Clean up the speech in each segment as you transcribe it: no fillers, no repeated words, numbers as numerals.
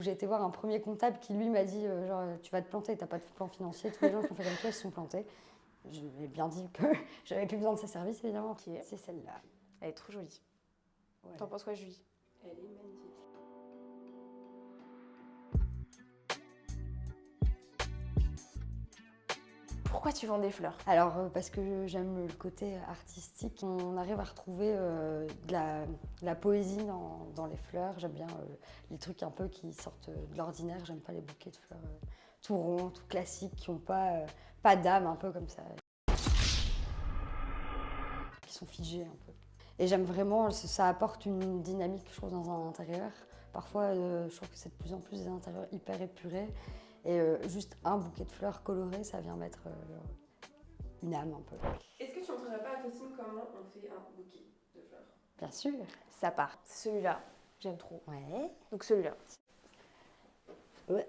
j'ai été voir un premier comptable qui lui m'a dit genre tu vas te planter, t'as pas de plan financier, tous les gens qui ont fait comme toi ils se sont plantés. Je lui ai bien dit que j'avais plus besoin de ses services évidemment. Ok. C'est celle-là. Elle est trop jolie. Voilà. T'en penses quoi, Julie? Elle est magnifique. Pourquoi tu vends des fleurs? Alors parce que j'aime le côté artistique. On arrive à retrouver de la poésie dans les fleurs. J'aime bien les trucs un peu qui sortent de l'ordinaire. J'aime pas les bouquets de fleurs tout ronds, tout classiques, qui n'ont pas d'âme, un peu comme ça. Qui sont figés un peu. Et j'aime vraiment, ça apporte une dynamique, je trouve, dans un intérieur. Parfois, je trouve que c'est de plus en plus des intérieurs hyper épurés. Et juste un bouquet de fleurs colorées, ça vient mettre une âme un peu. Est-ce que tu montrerais pas à Faustine comment on fait un bouquet de fleurs? Bien sûr. Ça part. C'est celui-là. J'aime trop. Ouais. Donc celui-là. Ouais.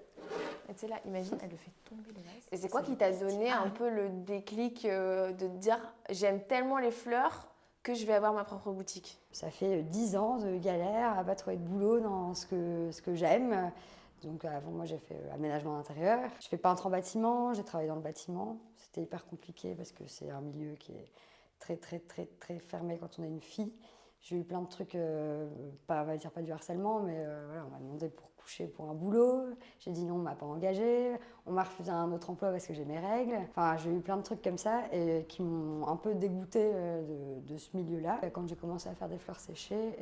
Et tu sais là, imagine, elle le fait tomber les vases. Et c'est quoi qui t'a donné un peu le déclic de te dire j'aime tellement les fleurs que je vais avoir ma propre boutique? Ça fait 10 ans de galère à pas trouver de boulot dans ce que j'aime. Donc avant, moi, j'ai fait aménagement d'intérieur. Je fais peintre en bâtiment, j'ai travaillé dans le bâtiment. C'était hyper compliqué parce que c'est un milieu qui est très, très, très, très fermé quand on est une fille. J'ai eu plein de trucs, on va dire pas du harcèlement, mais voilà, on m'a demandé pour coucher pour un boulot. J'ai dit non, on m'a pas engagée. On m'a refusé un autre emploi parce que j'ai mes règles. Enfin, j'ai eu plein de trucs comme ça et qui m'ont un peu dégoûtée de ce milieu-là. Quand j'ai commencé à faire des fleurs séchées,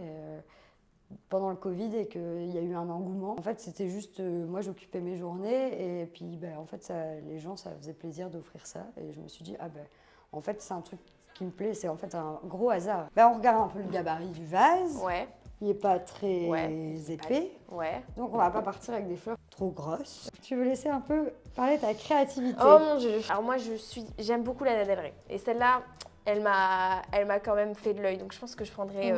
pendant le Covid et qu'il y a eu un engouement. En fait, c'était juste, moi j'occupais mes journées et puis en fait, les gens, ça faisait plaisir d'offrir ça. Et je me suis dit, en fait, c'est un truc qui me plaît, c'est en fait un gros hasard. On regarde un peu le gabarit du vase. Ouais. Il n'est pas très épais. Ouais. Donc on va pas partir avec des fleurs trop grosses. Tu veux laisser un peu parler de ta créativité? Oh mon Dieu. Alors moi, j'aime beaucoup la Lana Del Rey. Et celle-là, elle m'a quand même fait de l'œil. Donc je pense que je prendrai...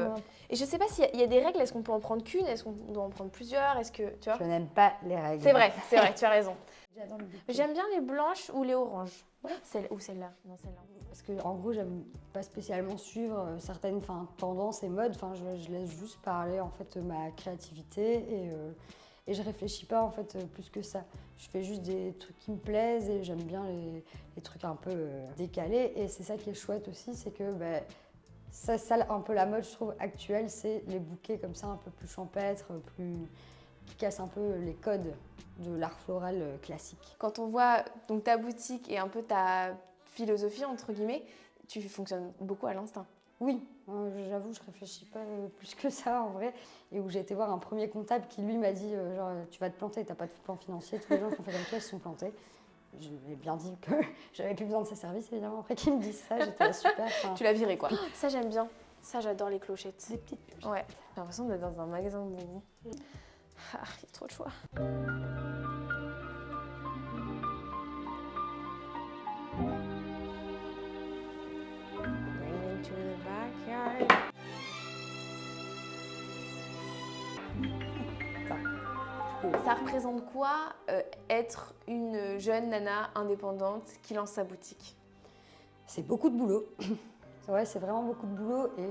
Et je sais pas s'il y a des règles. Est-ce qu'on peut en prendre qu'une? Est-ce qu'on doit en prendre plusieurs? Est-ce que, tu vois? Je n'aime pas les règles. C'est vrai, tu as raison. J'adore le bouquet. J'aime bien les blanches ou les oranges. Ouais. Celle-là. Non, celle-là. Parce que en gros, j'aime pas spécialement suivre certaines tendances et modes. Je laisse juste parler en fait ma créativité et je réfléchis pas en fait plus que ça. Je fais juste des trucs qui me plaisent et j'aime bien les trucs un peu décalés. Et c'est ça qui est chouette aussi, c'est que ça un peu la mode, je trouve, actuelle, c'est les bouquets comme ça un peu plus champêtres, qui cassent un peu les codes de l'art floral classique. Quand on voit donc ta boutique et un peu ta philosophie, entre guillemets, tu fonctionnes beaucoup à l'instinct. Oui, j'avoue, je réfléchis pas plus que ça en vrai. Et où j'ai été voir un premier comptable qui lui m'a dit genre tu vas te planter, t'as pas de plan financier, tous les gens qui ont fait comme toi ils se sont plantés. Je lui ai bien dit que j'avais plus besoin de ses services évidemment. Après qu'ils me disent ça, j'étais là, super. Tu l'as viré quoi. Ça j'aime bien. Ça j'adore les clochettes. Des petites clochettes. Ouais. J'ai l'impression d'être dans un magasin de bonbons. Ah, il y a trop de choix. Bring to the backyard. Ça représente quoi être une jeune nana indépendante qui lance sa boutique? C'est beaucoup de boulot. Ouais, c'est vraiment beaucoup de boulot et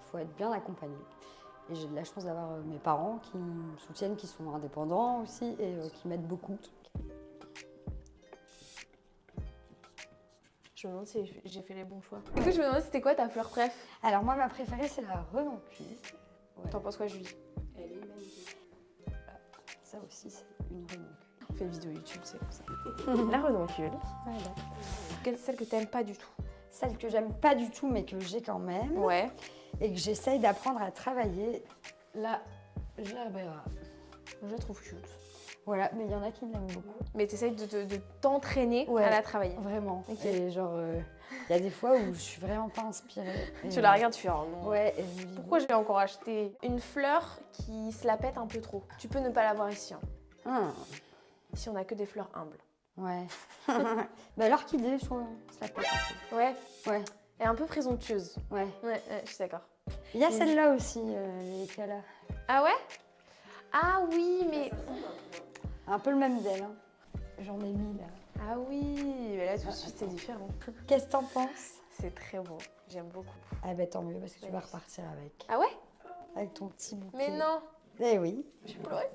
faut être bien accompagné. Et j'ai de la chance d'avoir mes parents qui me soutiennent, qui sont indépendants aussi et qui m'aident beaucoup. Je me demande si j'ai fait les bons choix. Du coup, je me demandais c'était quoi ta fleur préf? Alors moi, ma préférée, c'est la renoncule. Ouais. T'en penses quoi, Julie? Elle est magnifique. Ça aussi, c'est une renoncule. On fait une vidéo YouTube, c'est comme ça. La renoncule. Voilà. Quelle celle que t'aimes pas du tout? Celle que j'aime pas du tout, mais que j'ai quand même. Ouais. Et que j'essaye d'apprendre à travailler. La gerbera. Je la trouve cute. Voilà, mais il y en a qui l'aiment beaucoup. Mais t'essayes de t'entraîner à la travailler. Vraiment. Okay. Et genre, il y a des fois où je suis vraiment pas inspirée. Tu la regardes, tu fais oh non. Ouais, et je me dis, pourquoi j'ai encore acheté une fleur qui se la pète un peu trop? Tu peux ne pas l'avoir ici. Hein. Ici, on a que des fleurs humbles. Ouais. L'orchidée, je trouve, ça pète un peu. Ouais. Ouais. Elle est un peu présomptueuse. Ouais. Ouais, je suis d'accord. Il y a celle-là aussi, les Cala. Ah ouais? Ah oui, mais... Un peu le même d'elle. Hein. J'en ai mis là. Ah oui, mais là tout de suite c'est différent. Qu'est-ce que t'en penses? C'est très beau, j'aime beaucoup. Ah bah tant mieux parce que tu vas repartir avec. Ah ouais? Avec ton petit bouquet. Mais non! Eh oui. Je pleurais.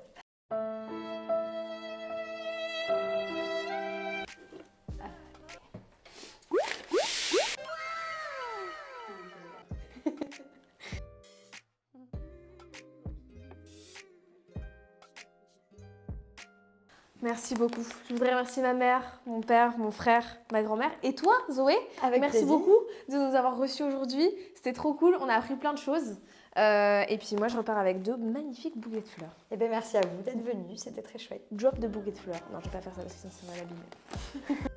Merci beaucoup. Je voudrais remercier ma mère, mon père, mon frère, ma grand-mère et toi, Zoé. Avec Merci plaisir. beaucoup de nous avoir reçus aujourd'hui. C'était trop cool. On a appris plein de choses. Et puis moi, je repars avec 2 magnifiques bouquets de fleurs. Eh bien, merci à vous d'être venus, c'était très chouette. Drop de bouquets de fleurs. Non, je vais pas faire ça parce que sinon ça va l'abîmer.